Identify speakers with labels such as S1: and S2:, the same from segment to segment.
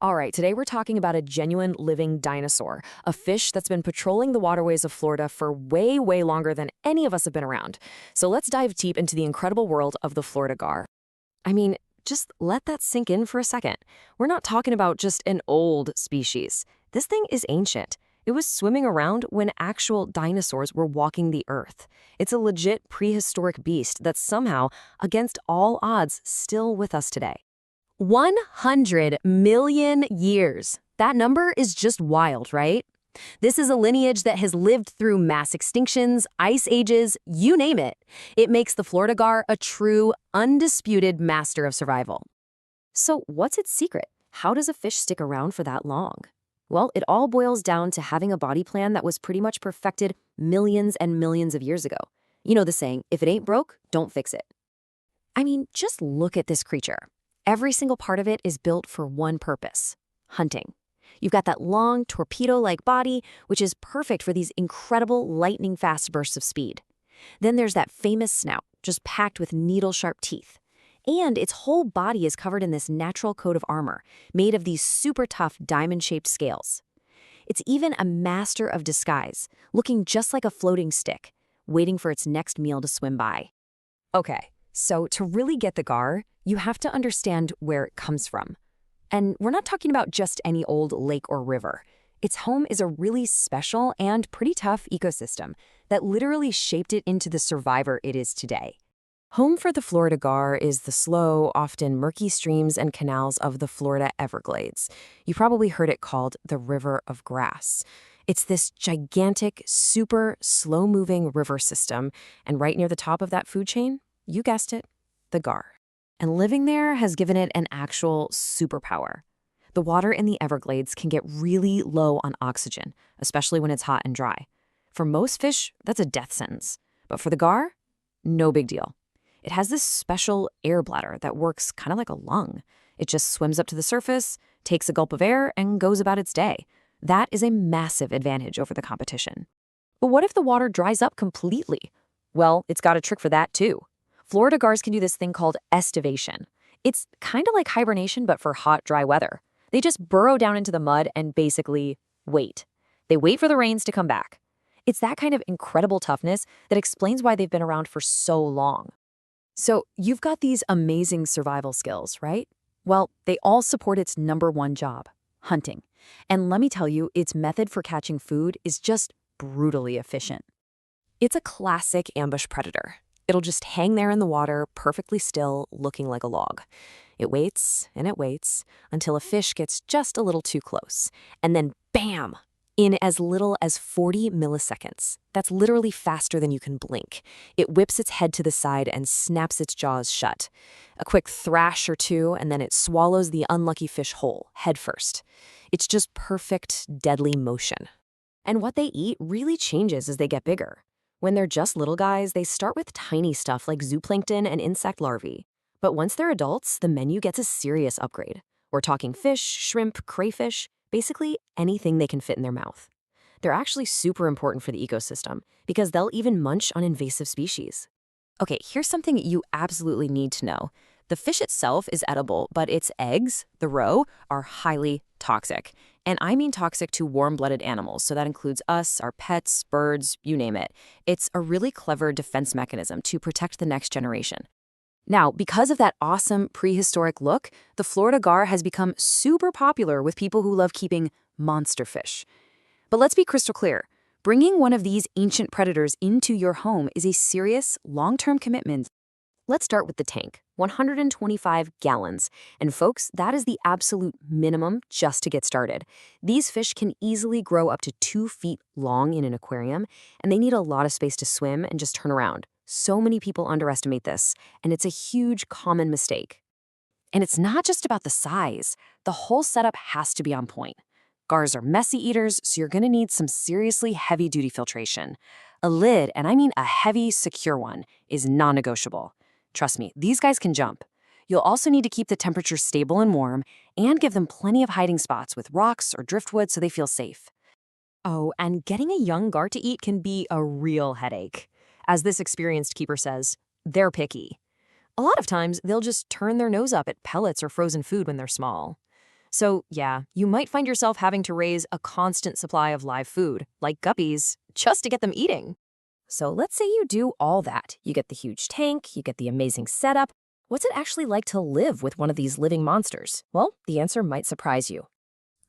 S1: All right, today we're talking about a genuine living dinosaur, a fish that's been patrolling the waterways of Florida for way, way longer than any of us have been around. So let's dive deep into the incredible world of the Florida gar. I mean, just let that sink in for a second. We're not talking about just an old species. This thing is ancient. It was swimming around when actual dinosaurs were walking the earth. It's a legit prehistoric beast that's somehow, against all odds, still with us today. 100 million years. That number is just wild, right? This is a lineage that has lived through mass extinctions, ice ages, you name it. It makes the Florida gar a true, undisputed master of survival. So what's its secret? How does a fish stick around for that long? Well, it all boils down to having a body plan that was pretty much perfected millions and millions of years ago. You know the saying, if it ain't broke, don't fix it. I mean, just look at this creature. Every single part of it is built for one purpose: hunting. You've got that long, torpedo-like body, which is perfect for these incredible lightning-fast bursts of speed. Then there's that famous snout, just packed with needle-sharp teeth. And its whole body is covered in this natural coat of armor, made of these super tough diamond-shaped scales. It's even a master of disguise, looking just like a floating stick, waiting for its next meal to swim by. Okay, so to really get the gar, you have to understand where it comes from. And we're not talking about just any old lake or river. Its home is a really special and pretty tough ecosystem that literally shaped it into the survivor it is today. Home for the Florida gar is the slow, often murky streams and canals of the Florida Everglades. You probably heard it called the River of Grass. It's this gigantic, super slow-moving river system, and right near the top of that food chain, you guessed it, the gar. And living there has given it an actual superpower. The water in the Everglades can get really low on oxygen, especially when it's hot and dry. For most fish, that's a death sentence. But for the gar, no big deal. It has this special air bladder that works kind of like a lung. It just swims up to the surface, takes a gulp of air, and goes about its day. That is a massive advantage over the competition. But what if the water dries up completely? Well, it's got a trick for that too. Florida gars can do this thing called estivation. It's kind of like hibernation, but for hot, dry weather. They just burrow down into the mud and basically wait. They wait for the rains to come back. It's that kind of incredible toughness that explains why they've been around for so long. So you've got these amazing survival skills, right? Well, they all support its number one job, hunting. And let me tell you, its method for catching food is just brutally efficient. It's a classic ambush predator. It'll just hang there in the water, perfectly still, looking like a log. It waits and it waits until a fish gets just a little too close. And then bam! In as little as 40 milliseconds. That's literally faster than you can blink. It whips its head to the side and snaps its jaws shut. A quick thrash or two, and then it swallows the unlucky fish whole, head first. It's just perfect, deadly motion. And what they eat really changes as they get bigger. When they're just little guys, they start with tiny stuff like zooplankton and insect larvae. But once they're adults, the menu gets a serious upgrade. We're talking fish, shrimp, crayfish, basically anything they can fit in their mouth. They're actually super important for the ecosystem because they'll even munch on invasive species. Okay, here's something you absolutely need to know. The fish itself is edible, but its eggs, the roe, are highly toxic. And I mean toxic to warm-blooded animals, so that includes us, our pets, birds, you name it. It's a really clever defense mechanism to protect the next generation. Now, because of that awesome prehistoric look, the Florida gar has become super popular with people who love keeping monster fish. But let's be crystal clear. Bringing one of these ancient predators into your home is a serious, long-term commitment. Let's start with the tank, 125 gallons. And folks, that is the absolute minimum just to get started. These fish can easily grow up to 2 feet long in an aquarium, and they need a lot of space to swim and just turn around. So many people underestimate this, and it's a huge common mistake. And it's not just about the size. The whole setup has to be on point. Gars are messy eaters, so you're going to need some seriously heavy-duty filtration. A lid, and I mean a heavy, secure one, is non-negotiable. Trust me, these guys can jump. You'll also need to keep the temperature stable and warm and give them plenty of hiding spots with rocks or driftwood so they feel safe. Oh, and getting a young gar to eat can be a real headache. As this experienced keeper says, they're picky. A lot of times, they'll just turn their nose up at pellets or frozen food when they're small. So, yeah, you might find yourself having to raise a constant supply of live food, like guppies, just to get them eating. So let's say you do all that. You get the huge tank, you get the amazing setup. What's it actually like to live with one of these living monsters? Well, the answer might surprise you.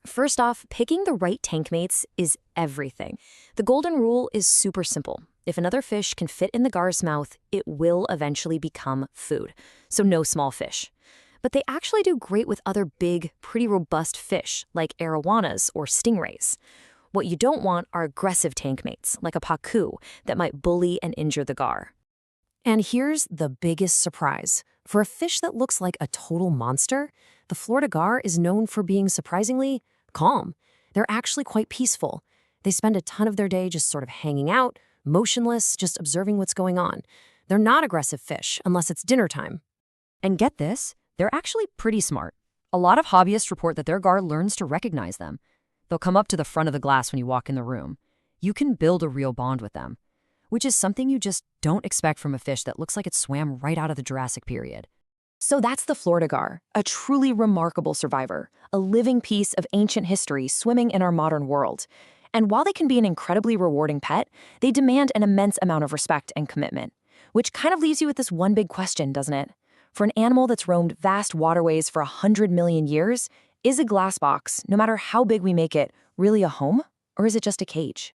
S1: First off, picking the right tank mates is everything. The golden rule is super simple. If another fish can fit in the gar's mouth, it will eventually become food. So no small fish. But they actually do great with other big, pretty robust fish, like arowanas or stingrays. What you don't want are aggressive tank mates, like a pacu, that might bully and injure the gar. And here's the biggest surprise. For a fish that looks like a total monster, the Florida gar is known for being surprisingly calm. They're actually quite peaceful. They spend a ton of their day just sort of hanging out, motionless, just observing what's going on. They're not aggressive fish unless it's dinner time. And get this, they're actually pretty smart. A lot of hobbyists report that their gar learns to recognize them. They'll come up to the front of the glass when you walk in the room. You can build a real bond with them, which is something you just don't expect from a fish that looks like it swam right out of the Jurassic period. So that's the Florida gar, a truly remarkable survivor, a living piece of ancient history swimming in our modern world. And while they can be an incredibly rewarding pet, they demand an immense amount of respect and commitment, which kind of leaves you with this one big question, doesn't it? For an animal that's roamed vast waterways for 100 million years, is a glass box, no matter how big we make it, really a home? Or is it just a cage?